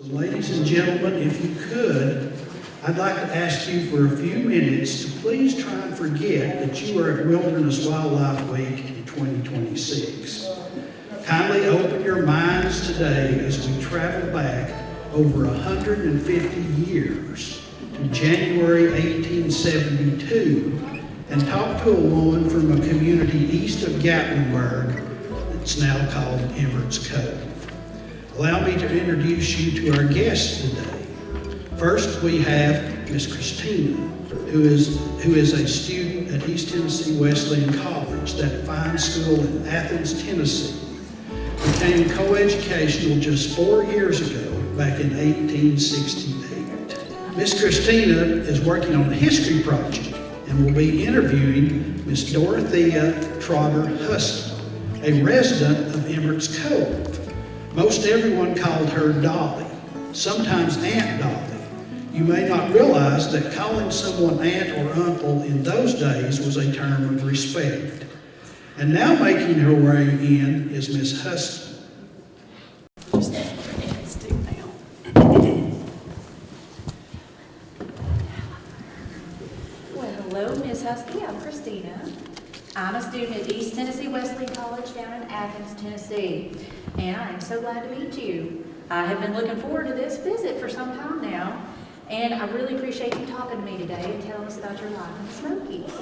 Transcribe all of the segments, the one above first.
Ladies and gentlemen, if you could, I'd like to ask you for a few minutes to please try and forget that you are at Wilderness Wildlife Week in 2026. Kindly open your minds today as we travel back over 150 years to January 1872 and talk to a woman from a community east of Gatlinburg that's now called Emert's Cove. Allow me to introduce you to our guests today. First, we have Miss Christina, who is a student at East Tennessee Wesleyan College, that fine school in Athens, Tennessee. Became coeducational just 4 years ago, back in 1868. Miss Christina is working on a history project and will be interviewing Miss Dorothea Trotter Huskey, a resident of Emert's Cove. Most everyone called her Dolly, sometimes Aunt Dolly. You may not realize that calling someone aunt or uncle in those days was a term of respect. And now making her way in is Miss Huskey. Well, hello, Miss Huskey. I'm Christina. I'm a student at East Tennessee Wesleyan College down in Athens, Tennessee, and I am so glad to meet you. I have been looking forward to this visit for some time now, and I really appreciate you talking to me today and telling us about your life in the Smokies.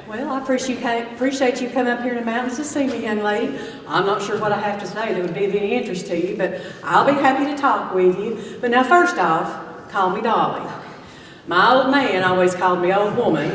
Well, I appreciate you coming up here in the mountains to see me, young lady. I'm not sure what I have to say that would be of any interest to you, but I'll be happy to talk with you. But now, first off, call me Dolly. My old man always called me old woman.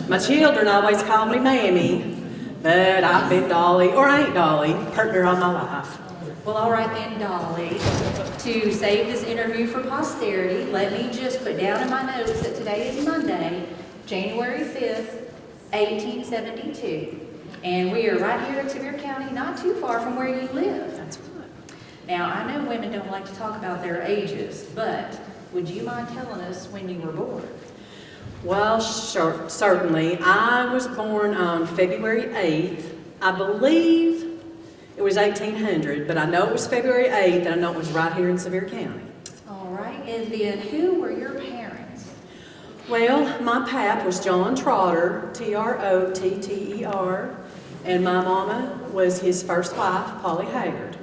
My children always called me Mammy, but I've been Dolly, or Ain't Dolly, partner all my life. Well, all right then, Dolly. To save this interview for posterity, let me just put down in my notes that today is Monday, January 5th, 1872. And we are right here in Sevier County, not too far from where you live. That's right. Now, I know women don't like to talk about their ages, but would you mind telling us when you were born? Well, sure, certainly. I was born on February 8th. I believe it was 1800, but I know it was February 8th, and I know it was right here in Sevier County. All right, and then who were your parents? Well, my pap was John Trotter, Trotter, and my mama was his first wife, Polly Haggard.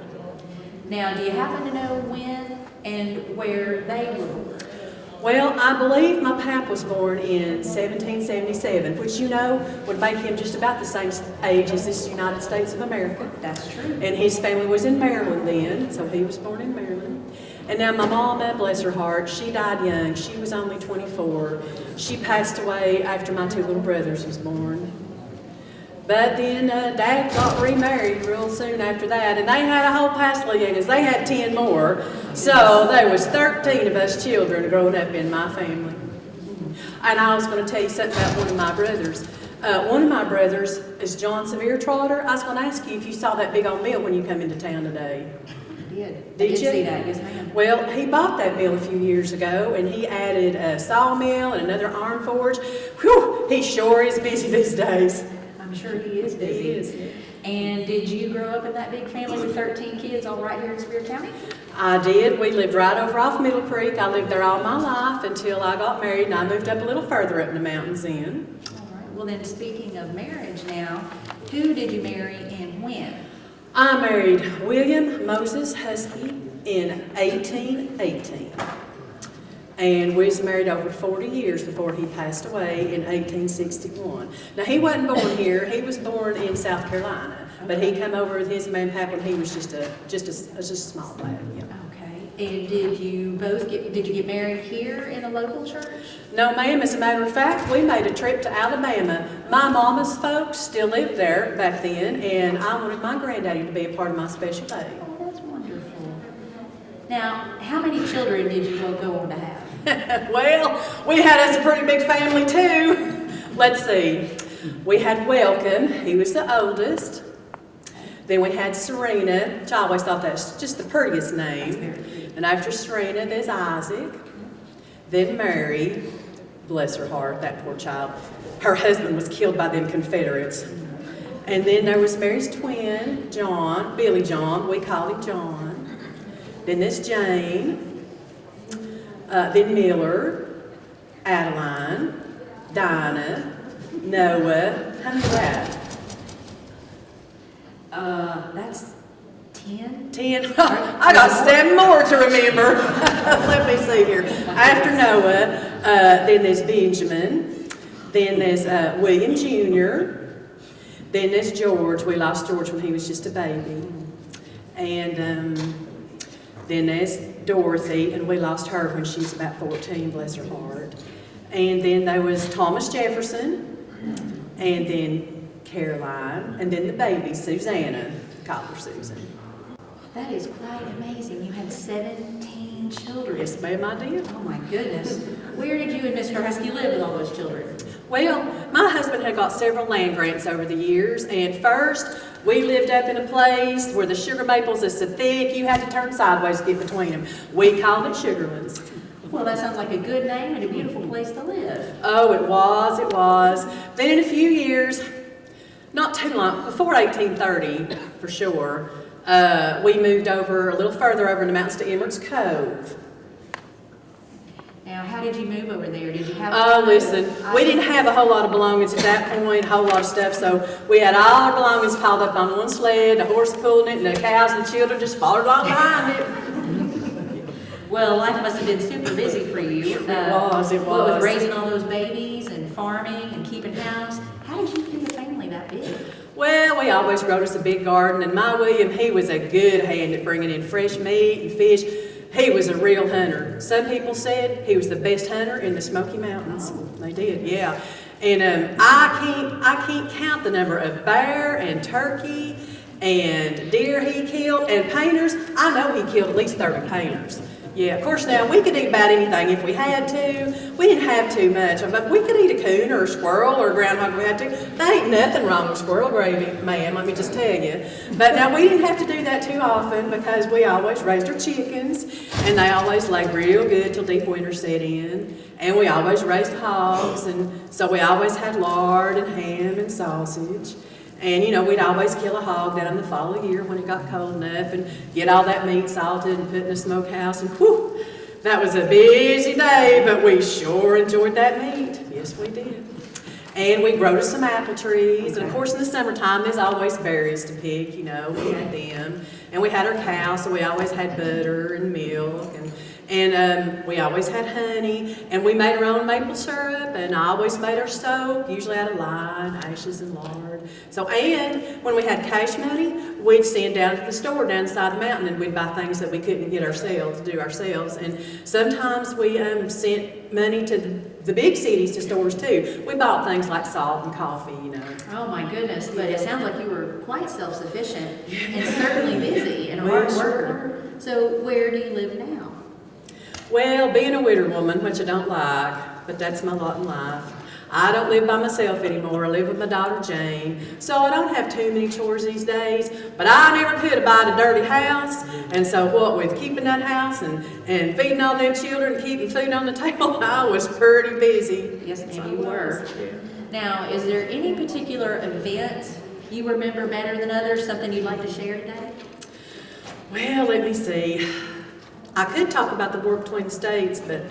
Now, do you happen to know when and where they were born? Well, I believe my pap was born in 1777, which you know would make him just about the same age as this United States of America. That's true. And his family was in Maryland then, so he was born in Maryland. And now my mama, bless her heart, she died young. She was only 24. She passed away after my two little brothers was born. But then Dad got remarried real soon after that, and they had a whole passel of youngins. They had 10 more, so there was 13 of us children growing up in my family. And I was going to tell you something about one of my brothers. One of my brothers is John Sevier Trotter. I was going to ask you if you saw that big old mill when you come into town today. I did. Did I you? see that, yes ma'am. Well, he bought that mill a few years ago, and he added a sawmill and another iron forge. Whew, he sure is busy these days. I'm sure he is busy. He is. And did you grow up in that big family with 13 kids all right here in Sevier County? I did. We lived right over off Middle Creek. I lived there all my life until I got married, and I moved up a little further up in the mountains then. All right. Well, then speaking of marriage now, who did you marry and when? I married William Moses Huskey in 1818. And we was married over 40 years before he passed away in 1861. Now, he wasn't born here. He was born in South Carolina. But he come over with his man Pap when he was just a small lad. Yeah. Okay. And did you get married here in a local church? No, ma'am. As a matter of fact, we made a trip to Alabama. My mama's folks still lived there back then, and I wanted my granddaddy to be a part of my special day. Oh, that's wonderful. Now, how many children did you go on to have? Well, we had us a pretty big family too. Let's see. We had Welcome. He was the oldest. Then we had Serena, which I always thought that's just the prettiest name. And after Serena, there's Isaac. Then Mary, bless her heart, that poor child. Her husband was killed by them Confederates. And then there was Mary's twin, John, Billy John. We called him John. Then there's Jane. then Miller, Adeline, Dinah, Noah. How many is that? That's 10. 10. I got 7 more to remember. Let me see here. After Noah, then there's Benjamin. Then there's William Jr. Then there's George. We lost George when he was just a baby. And then there's Dorothy, and we lost her when she was about 14, bless her heart. And then there was Thomas Jefferson, and then Caroline, and then the baby, Susanna. Call her Susan. That is quite amazing. You had 17 children. Yes, ma'am, I did. Oh my goodness. Where did you and Mr. Huskey live with all those children? Well, my husband had got several land grants over the years, and first we lived up in a place where the sugar maples is so thick you had to turn sideways to get between them. We called it Sugarlands. Well, that sounds like a good name and a beautiful place to live. Oh, it was, it was. Then in a few years, not too long, before 1830 for sure, we moved over a little further over in the mountains to Emert's Cove. Now, how did you move over there? Did you have? Oh, listen, we didn't have a whole lot of belongings at that point, a whole lot of stuff, so we had all our belongings piled up on one sled, the horse pulling it, and the cows and the children just followed along behind it. Well, life must have been super busy for you. It was. What, with raising all those babies and farming and keeping house, how did you feed a family that big? Well, we always wrote us a big garden, and my William, he was a good hand at bringing in fresh meat and fish. He was a real hunter. Some people said he was the best hunter in the Smoky Mountains. They did, yeah. And I can't count the number of bear and turkey and deer he killed, and painters. I know he killed at least 30 painters. Yeah, of course now we could eat about anything if we had to. We didn't have too much, but we could eat a coon or a squirrel or a groundhog if we had to. There ain't nothing wrong with squirrel gravy, ma'am, let me just tell you. But now we didn't have to do that too often because we always raised our chickens, and they always laid real good till deep winter set in. And we always raised hogs, and so we always had lard and ham and sausage. And, you know, we'd always kill a hog down in the fall of the year when it got cold enough and get all that meat salted and put in a smokehouse. And, whew, that was a busy day, but we sure enjoyed that meat. Yes, we did. And we grew some apple trees. And, of course, in the summertime, there's always berries to pick, you know. We had them. And we had our cows, so we always had butter and milk. And we always had honey, and we made our own maple syrup, and I always made our soap, usually out of lime, ashes, and lard. So, and when we had cash money, we'd send down to the store down the side of the mountain, and we'd buy things that we couldn't get ourselves, do ourselves. And sometimes we sent money to the big cities to stores too. We bought things like salt and coffee, you know. Oh my goodness, but it sounds like you were quite self-sufficient and certainly busy and a hard worker. So where do you live now? Well, being a widow woman, which I don't like, but that's my lot in life. I don't live by myself anymore. I live with my daughter Jane, so I don't have too many chores these days, but I never could abide a dirty house. And so what with keeping that house and feeding all them children and keeping food on the table, I was pretty busy. Yes, ma'am, you were. Now, is there any particular event you remember better than others, something you'd like to share today? Well, let me see. I could talk about the war between the states, but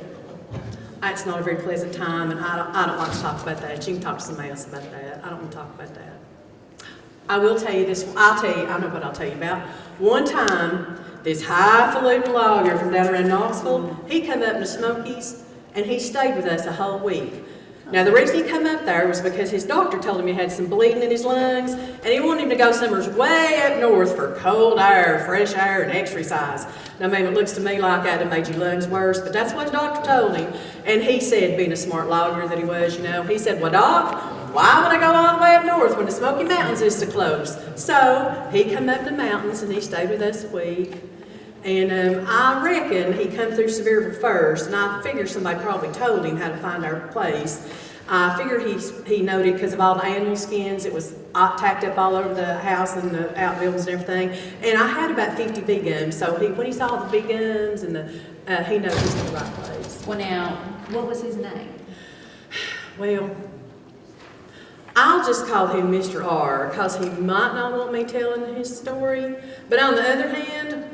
it's not a very pleasant time, and I don't like to talk about that. You can talk to somebody else about that. I don't want to talk about that. I will tell you this. I know what I'll tell you about. One time, this highfalutin lawyer from down around Knoxville, he come up in the Smokies, and he stayed with us a whole week. Now, the reason he come up there was because his doctor told him he had some bleeding in his lungs, and he wanted him to go somewhere way up north for cold air, fresh air, and exercise. Now, maybe it looks to me like that made your lungs worse, but that's what the doctor told him. And he said, being a smart lawyer that he was, you know, he said, well, Doc, why would I go all the way up north when the Smoky Mountains is so close? So he come up the mountains, and he stayed with us a week. And I reckon he come through Sevier first, and I figure somebody probably told him how to find our place. I figure he noted because of all the animal skins, it was tacked up all over the house and the outbuildings and everything. And I had about 50 bee gums, so when he saw the bee gums, and he knew he was in the right place. Well, now, what was his name? Well, I'll just call him Mr. R, because he might not want me telling his story. But on the other hand,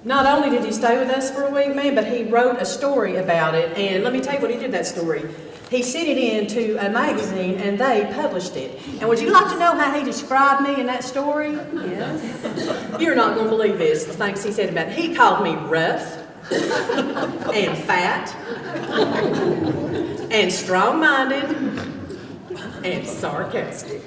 Not only did he stay with us for a week, man, but he wrote a story about it. And let me tell you what he did that story. He sent it into a magazine and they published it. And would you like to know how he described me in that story? Yes. You're not going to believe this, the things he said about me. He called me rough and fat and strong-minded and sarcastic.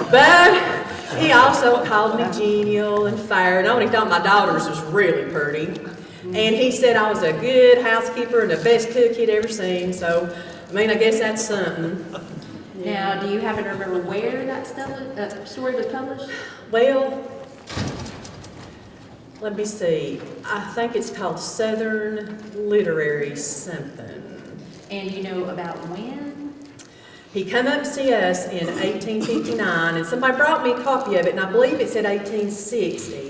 But he also called me genial and fair. And I only thought my daughters was really pretty. And he said I was a good housekeeper and the best cook he'd ever seen. So, I mean, I guess that's something. Now, do you happen to remember where that story was published? Well, let me see. I think it's called Southern Literary something. And you know about when? He come up to see us in 1859, and somebody brought me a copy of it, and I believe it said 1860.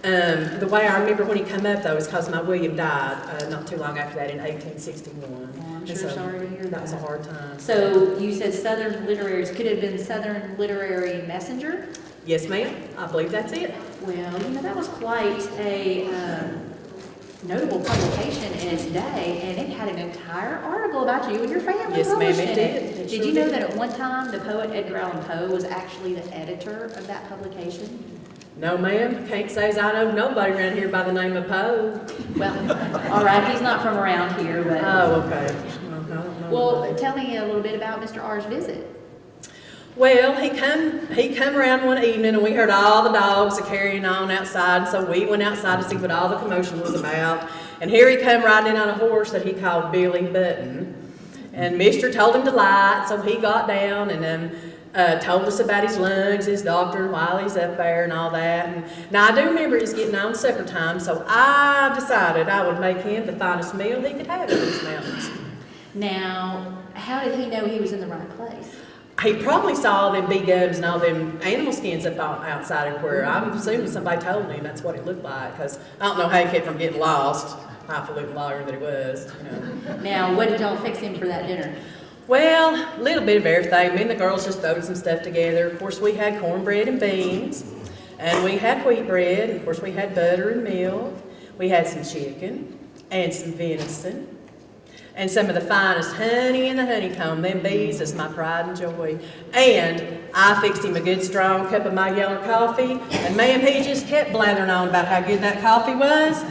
The way I remember when he come up, though, is because my William died not too long after that in 1861. Oh, I'm And sure so sorry to hear that was a hard time. So you said Southern Literary, could it have been Southern Literary Messenger? Yes, ma'am. I believe that's it. Well, you know, that was quite a notable publication in its day, and it had an entire article about you and your family. Yes, ma'am, published it in did. Did It sure you know did. that at one time the poet Edgar Allan Poe was actually the editor of that publication? No, ma'am. Can't say as I know nobody around here by the name of Poe. Well, all right, he's not from around here, but... Oh, okay. Well, I don't know. Well, tell me a little bit about Mr. R's visit. Well, he come around one evening and we heard all the dogs carrying on outside, so we went outside to see what all the commotion was about. And here he come riding in on a horse that he called Billy Button. And Mister told him to light, so he got down and told us about his lungs, his doctor, and while he's up there and all that. And now I do remember it's getting on supper time, so I decided I would make him the finest meal he could have in these mountains. Now, how did he know he was in the right place? He probably saw all them big gums and all them animal skins up outside everywhere. I'm assuming somebody told him that's what it looked like, because I don't know how he kept from getting lost, highfalutin lawyer that he was, you know. Now, what did y'all fix him for that dinner? Well, a little bit of everything. Me and the girls just throwed some stuff together. Of course, we had cornbread and beans, and we had wheat bread, and of course, we had butter and milk. We had some chicken and some venison. And some of the finest honey in the honeycomb. Them bees is my pride and joy. And I fixed him a good strong cup of my yellow coffee. And ma'am, he just kept blathering on about how good that coffee was.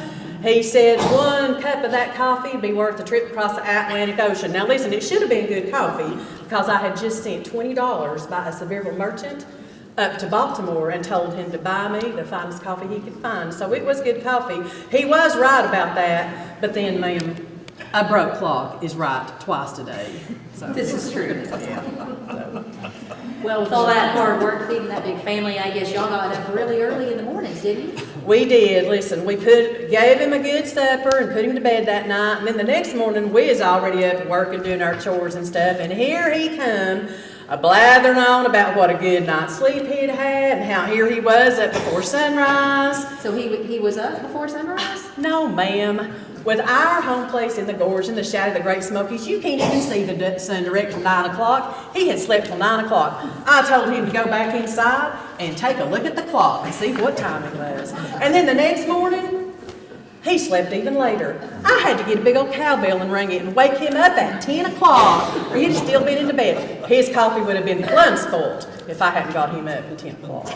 He said 1 cup of that coffee would be worth the trip across the Atlantic Ocean. Now listen, it should have been good coffee because I had just sent $20 by a Sevier merchant up to Baltimore and told him to buy me the finest coffee he could find. So it was good coffee. He was right about that. But then, ma'am, a broke clock is right twice a day. So. This is true. Yeah. So. Well, with all that hard work feeding that big family, I guess y'all got up really early in the mornings, didn't you? We did. Listen, we gave him a good supper and put him to bed that night. And then the next morning, we was already up at work and doing our chores and stuff. And here he come, blathering on about what a good night's sleep he'd had and how here he was up before sunrise. So he was up before sunrise? No, ma'am. With our home place in the gorge in the shadow of the Great Smokies, you can't even see the sun direct till 9 o'clock. He had slept till 9 o'clock. I told him to go back inside and take a look at the clock and see what time it was. And then the next morning, he slept even later. I had to get a big old cowbell and ring it and wake him up at 10 o'clock, or he'd still been in the bed. His coffee would have been plumb spoiled if I hadn't got him up at 10 o'clock.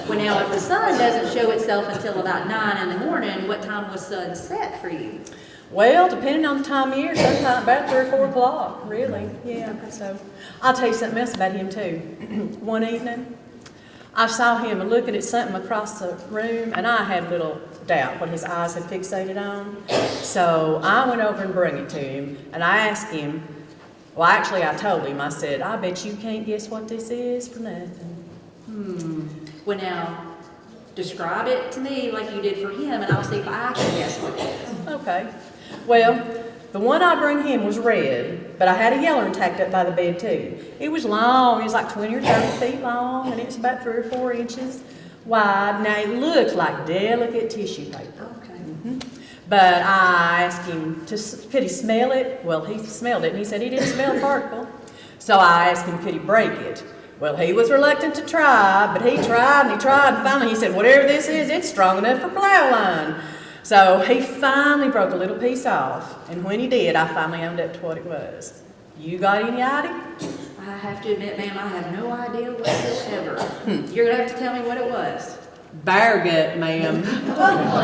Well, now, if the sun doesn't show itself until about 9 in the morning, what time was sunset for you? Well, depending on the time of year, sometime about 3 or 4 o'clock, really. Yeah, so I'll tell you something else about him, too. One evening, I saw him looking at something across the room, and I had a little doubt what his eyes had fixated on. So I went over and brought it to him, and I asked him, well, actually, I told him, I said, I bet you can't guess what this is for nothing. Well, now, describe it to me like you did for him, and I'll see if I can guess what it is. Okay. Well, the one I bring him was red, but I had a yeller tacked up by the bed too. It was long, it was like 20 or 30 feet long, and it was about 3 or 4 inches wide. Now it looked like delicate tissue paper. Okay. But I asked him, could he smell it? Well, he smelled it, and he said he didn't smell a particle. So I asked him, could he break it? Well, he was reluctant to try, but he tried and he tried, and finally he said, whatever this is, it's strong enough for plow line. So he finally broke a little piece off, and when he did, I finally owned up to what it was. You got any idea? I have to admit, ma'am, I have no idea whatsoever. You're gonna have to tell me what it was. Bear gut, ma'am.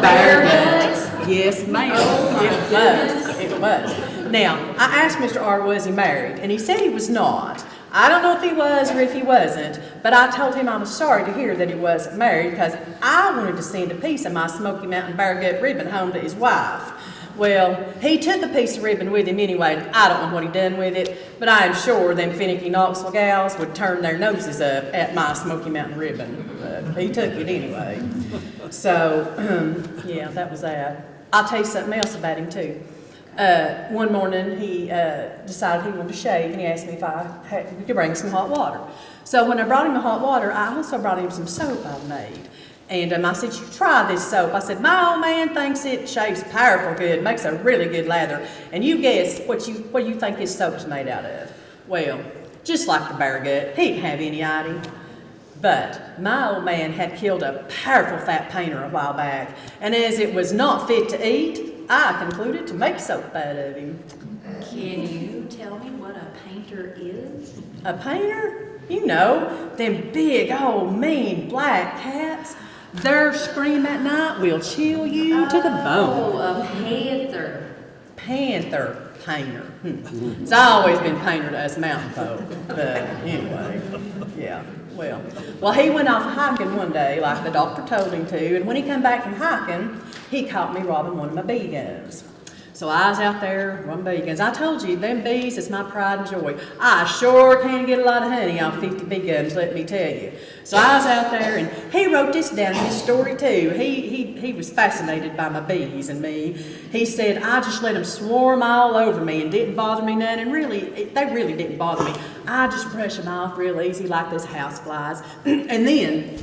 Bear gut? Yes, ma'am. Oh, It was. Now, I asked Mr. R, was he married? And he said he was not. I don't know if he was or if he wasn't, but I told him I was sorry to hear that he wasn't married because I wanted to send a piece of my Smoky Mountain bear gut ribbon home to his wife. Well, he took a piece of ribbon with him anyway. I don't know what he done with it, but I am sure them finicky Knoxville gals would turn their noses up at my Smoky Mountain ribbon. But he took it anyway. So, yeah, that was that. I'll tell you something else about him too. One morning he decided he wanted to shave, and he asked me if I could bring some hot water. So when I brought him the hot water, I also brought him some soap I made. And I said, you try this soap. I said, my old man thinks it shaves powerful good, makes a really good lather. And you guess what you think his soap's made out of? Well, just like the bear gut, he didn't have any idea. But my old man had killed a powerful fat painter a while back, and as it was not fit to eat, I concluded to make soap out of him. Can you tell me what a painter is? A painter? You know, them big old mean black cats. Their scream at night will chill you to the bone. Oh, a panther. Panther painter. It's always been painter to us mountain folk. But anyway, yeah. Well, he went off hiking one day like the doctor told him to, and when he come back from hiking, he caught me robbing one of my bee guns. So I was out there robbing bee guns. I told you, them bees is my pride and joy. I sure can get a lot of honey off 50 bee guns, let me tell you. So I was out there, and he wrote this down in his story too. He was fascinated by my bees and me. He said, I just let them swarm all over me and didn't bother me none, and really, they really didn't bother me. I just brush them off real easy like those house flies. And then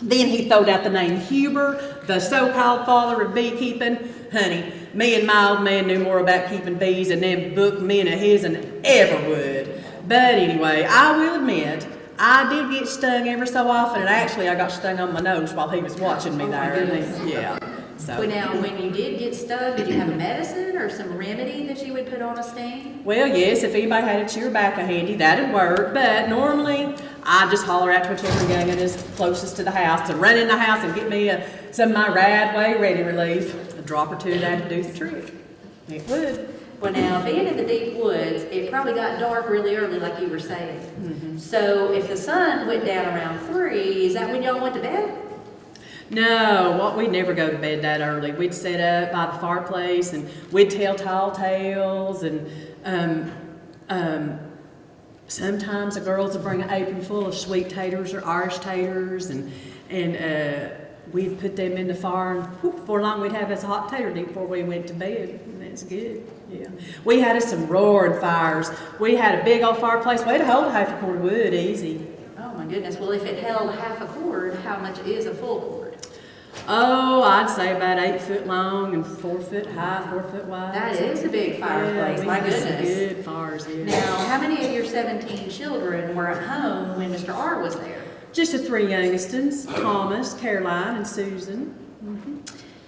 he throwed out the name Huber, the so-called father of beekeeping. Honey, me and my old man knew more about keeping bees than them book men of his and ever would. But anyway, I will admit, I did get stung every so often, and actually I got stung on my nose while he was watching me there. Yeah. So. Well, now, when you did get stung, did you have a medicine or some remedy that you would put on a sting? Well, yes, if anybody had a Chewbacca handy, that'd work. But normally, I just holler out to whichever youngin' is closest to the house to run in the house and get me some of my Radway Ready Relief. A drop or two that'd do the trick. It would. Well, now, being in the deep woods, it probably got dark really early, like you were saying. Mm-hmm. So, if the sun went down around 3, is that when y'all went to bed? No, we'd never go to bed that early. We'd sit up by the fireplace and we'd tell tall tales, and sometimes the girls would bring an apron full of sweet taters or Irish taters, and we'd put them in the fire, and before long we'd have us a hot tater dip before we went to bed. And that's good. Yeah. We had us some roaring fires. We had a big old fireplace. We'd hold half a cord of wood easy. Oh my goodness. Well, if it held half a cord, how much is a full cord? Oh, I'd say about 8 foot long and 4 foot high, 4 foot wide. That is a big fireplace. Yeah, my goodness. Good fires, yeah. Now, how many of your 17 children were at home when Mr. R was there? Just the 3 youngestons, Thomas, Caroline, and Susan. Mm-hmm.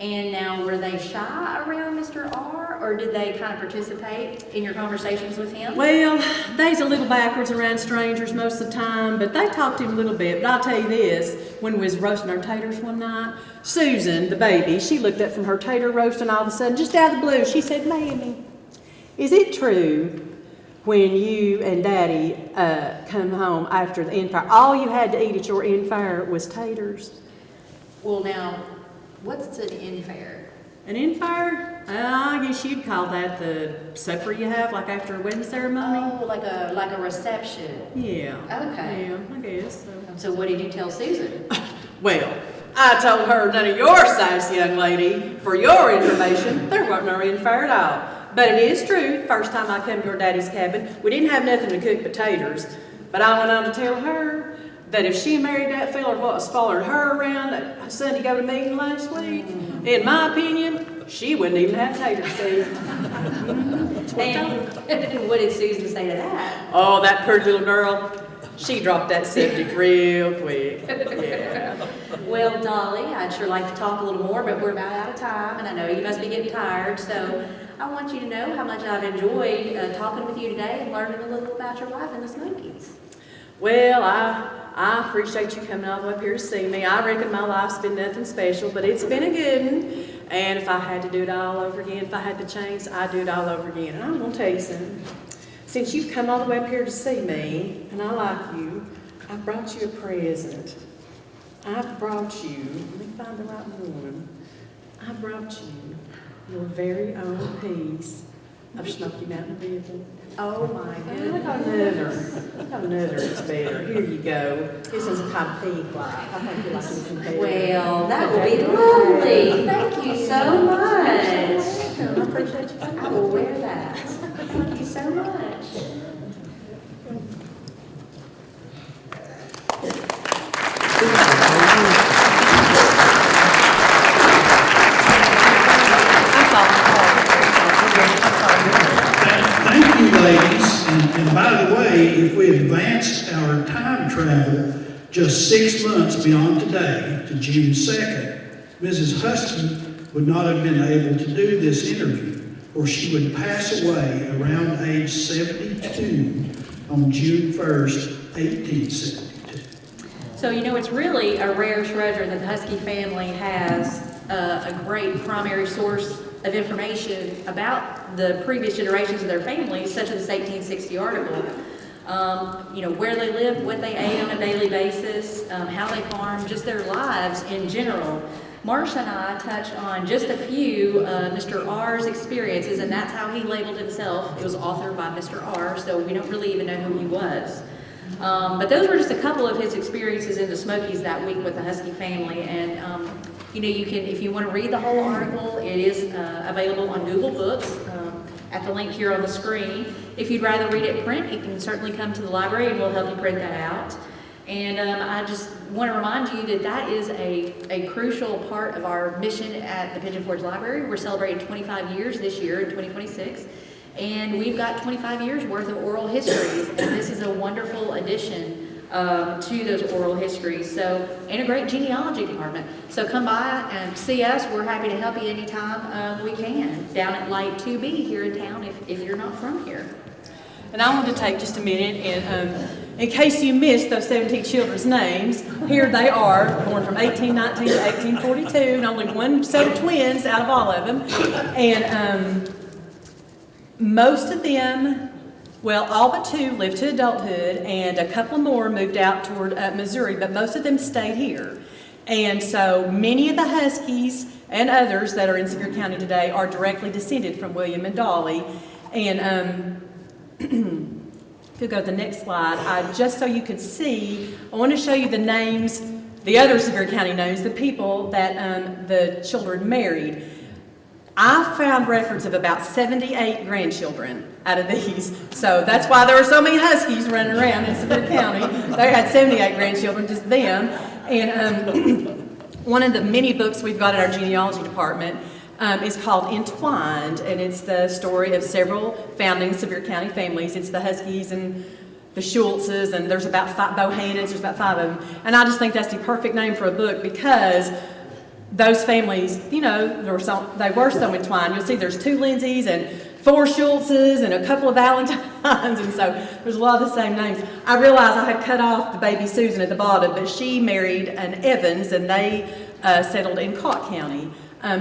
And now, were they shy around Mr. R, or did they kind of participate in your conversations with him? Well, they's a little backwards around strangers most of the time, but they talked to him a little bit. But I'll tell you this, when we was roasting our taters one night, Susan, the baby, she looked up from her tater roast, and all of a sudden, just out of the blue, she said, Mammy, is it true when you and Daddy come home after the end fire, all you had to eat at your end fire was taters? Well, now, what's an end fire? An end fire? I guess you'd call that the supper you have, like after a wedding ceremony. Oh, like a reception. Yeah. Okay. Yeah, I guess so. So what did you tell Susan? Well, I told her, none of your size, young lady. For your information, there wasn't no end fire at all. But it is true, first time I come to her daddy's cabin, we didn't have nothing to cook but taters. But I went on to tell her that if she married that fella what was following her around that Sunday go to meeting last week, in my opinion, she wouldn't even have taters to eat. And what did Susan say to that? Oh, that pretty little girl. She dropped that subject real quick. Yeah. Well, Dolly, I'd sure like to talk a little more, but we're about out of time, and I know you must be getting tired, so I want you to know how much I've enjoyed talking with you today and learning a little about your life in the Smokies. Well, I appreciate you coming all the way up here to see me. I reckon my life's been nothing special, but it's been a good one. And if I had to do it all over again, if I had the chance, I'd do it all over again. And I'm going to tell you something. Since you've come all the way up here to see me, and I like you, I've brought you a present. I've brought you, let me find the right one. I brought you your very own piece of Smoky Mountain ribbon. Oh my Look goodness. another is better. Here you go. This is kind of pink-like. I think you like this one better. Well, that will be lovely. Thank you so much. I appreciate you. I will wear that. Thank you so much. Thank you, ladies. And by the way, if we advanced our time travel just 6 months beyond today, to June 2nd, Mrs. Huskey would not have been able to do this interview, or she would pass away around age 72 on June 1st, 1872. So, you know, it's really a rare treasure that the Huskey family has a great primary source of information about the previous generations of their families, such as this 1860 article. You know, where they lived, what they ate on a daily basis, how they farmed, just their lives in general. Marcia and I touched on just a few Mr. R's experiences, and that's how he labeled himself. It was authored by Mr. R, so we don't really even know who he was. But those were just a couple of his experiences in the Smokies that week with the Huskey family. And you know, you can, if you want to read the whole article, it is available on Google Books at the link here on the screen. If you'd rather read it print, you can certainly come to the library and we'll help you print that out. And I just want to remind you that that is a crucial part of our mission at the Pigeon Forge Library. We're celebrating 25 years this year in 2026. And we've got 25 years worth of oral histories, and this is a wonderful addition to those oral histories. So, and a great genealogy department. So come by and see us. We're happy to help you anytime we can. Down at Light 2B here in town if you're not from here. And I want to take just a minute and, in case you missed those 17 children's names, here they are, born from 1819 to 1842, and only one set of twins out of all of them. And most of them, well, all but two lived to adulthood, and a couple more moved out toward Missouri, but most of them stayed here. And so many of the Huskies and others that are in Sevier County today are directly descended from William and Dolly. And if you go to the next slide, just so you could see, I want to show you the names, the other Sevier County names, the people that the children married. I found records of about 78 grandchildren out of these, so that's why there were so many Huskies running around in Sevier County. They had 78 grandchildren, just them. And one of the many books we've got at our genealogy department is called Entwined, and it's the story of several founding Sevier County families. It's the Huskies and the Schultzes, and there's about Bohannons, there's about 5 of them. And I just think that's the perfect name for a book because those families, you know, they were so entwined. You'll see there's 2 Lindsays and 4 Schultzes and a couple of Valentines, and so there's a lot of the same names. I realized I had cut off the baby Susan at the bottom, but she married an Evans, and they settled in Cott County.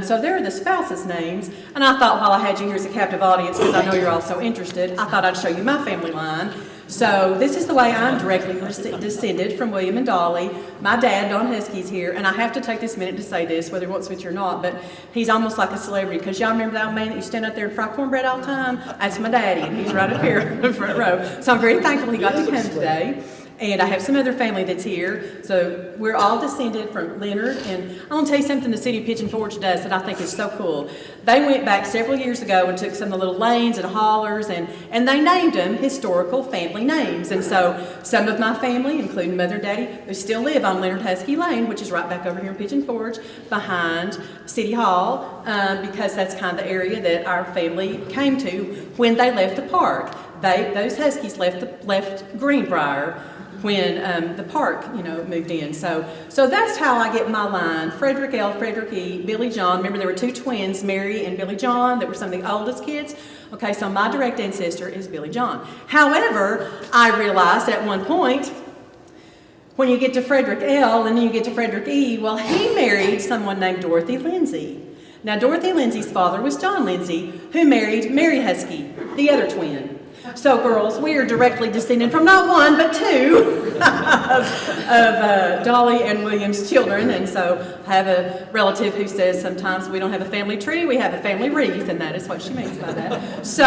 So there are the spouses' names, and I thought while I had you here as a captive audience, because I know you're all so interested, I thought I'd show you my family line. So this is the way I'm directly descended from William and Dolly. My dad, Don Huskey's here, and I have to take this minute to say this, whether he wants me to or not, but he's almost like a celebrity, because y'all remember that old man that used to stand up there and fry cornbread all the time? That's my daddy, and he's right up here in the front row. So I'm very thankful he got to come today. And I have some other family that's here. So we're all descended from Leonard. And I want to tell you something the city of Pigeon Forge does that I think is so cool. They went back several years ago and took some of the little lanes and hollers, and they named them historical family names. And so some of my family, including Mother and Daddy, who still live on Leonard Huskey Lane, which is right back over here in Pigeon Forge, behind City Hall, because that's kind of the area that our family came to when they left the park. Those Huskies left Greenbrier when the park, moved in. So that's how I get my line. Frederick L., Frederick E., Billy John. Remember, there were two twins, Mary and Billy John, that were some of the oldest kids. Okay, so my direct ancestor is Billy John. However, I realized at one point, when you get to Frederick L. and then you get to Frederick E., well, he married someone named Dorothy Lindsay. Now, Dorothy Lindsay's father was John Lindsay, who married Mary Huskey, the other twin. So, girls, we are directly descended from not one, but two of Dolly and William's children. And so I have a relative who says sometimes we don't have a family tree, we have a family wreath, and that is what she means by that. So,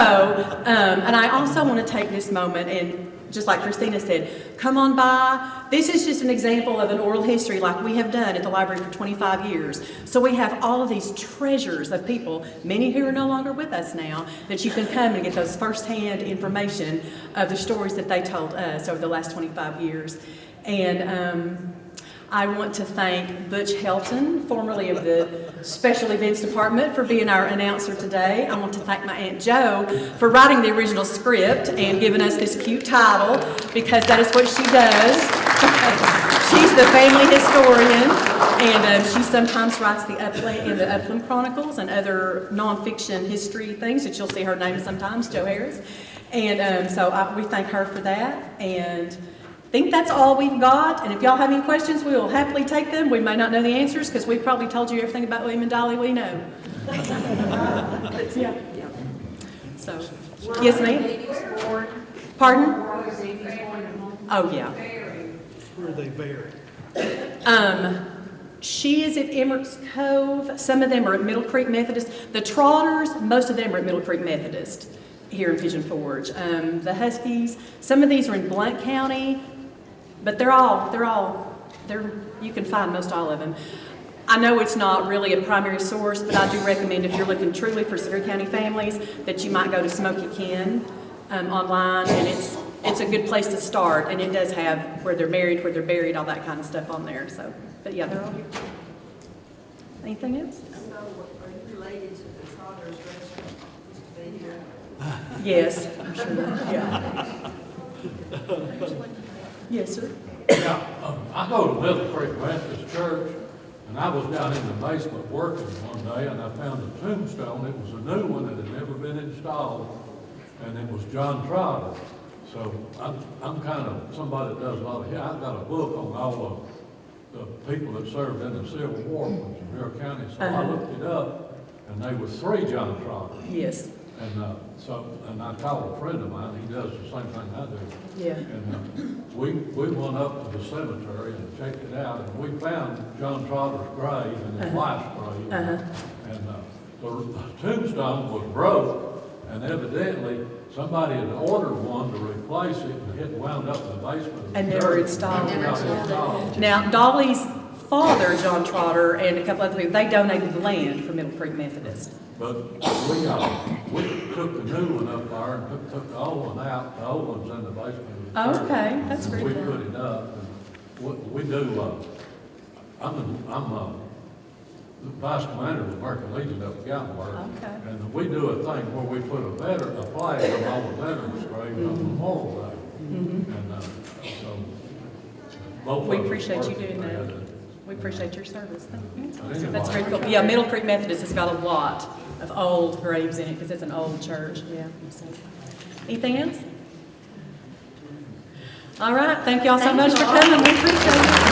and I also want to take this moment and, just like Christina said, come on by. This is just an example of an oral history like we have done at the library for 25 years. So we have all of these treasures of people, many who are no longer with us now, that you can come and get those firsthand information of the stories that they told us over the last 25 years. And I want to thank Butch Helton, formerly of the Special Events Department, for being our announcer today. I want to thank my Aunt Jo for writing the original script and giving us this cute title, because that is what she does. She's the family historian, and she sometimes writes the Upland Chronicles and other nonfiction history things that you'll see her name sometimes, Jo Harris. And so we thank her for that. And I think that's all we've got, and if y'all have any questions, we will happily take them. We may not know the answers because we've probably told you everything about William and Dolly we know. Yeah. So, yes, ma'am? Pardon? Oh, yeah. Where are they buried? She is at Emert's Cove. Some of them are at Middle Creek Methodist. The Trotters, most of them are at Middle Creek Methodist here in Pigeon Forge. The Huskies, some of these are in Blount County, but you can find most all of them. I know it's not really a primary source, but I do recommend, if you're looking truly for Sevier County families, that you might go to Smoky Ken online, and it's a good place to start, and it does have where they're married, where they're buried, all that kind of stuff on there. So, but yeah, they're all here. Anything else? So, are you related to the Trotter's restaurant that used to be here? Yes, I'm sure. Yeah. Yes, sir. Yeah, I go to Middle Creek Methodist Church, and I was down in the basement working one day, and I found a tombstone. It was a new one that had never been installed, and it was John Trotter. So I'm kind of somebody that does a lot of, I've got a book on all of the people that served in the Civil War from Sevier County. So I looked it up, and there were 3 John Trotters. Yes. And I called a friend of mine, he does the same thing I do. Yeah. And we went up to the cemetery and checked it out, and we found John Trotter's grave and his wife's grave. And the tombstone was broke, and evidently somebody had ordered one to replace it, and it wound up in the basement of the And church. never installed. Never got installed. Now, Dolly's father, John Trotter, and a couple other people, they donated the land for Middle Creek Methodist. But we took the new one up there and took the old one out. The old one's in the basement of the church. Okay, that's And very we good. put it up, and we do, I'm the vice commander of the American Legion up at Gatlinburg. Okay. And we do a thing where we put a flag on all the veterans' graves on the Memorial Day. And so both of We us appreciate you work doing together. that. We appreciate your service. Thank you. Anyway. That's very cool. Yeah, Middle Creek Methodist has got a lot of old graves in it because it's an old church. Yeah. Anything else? All right. Thank y'all so much for coming. We appreciate it.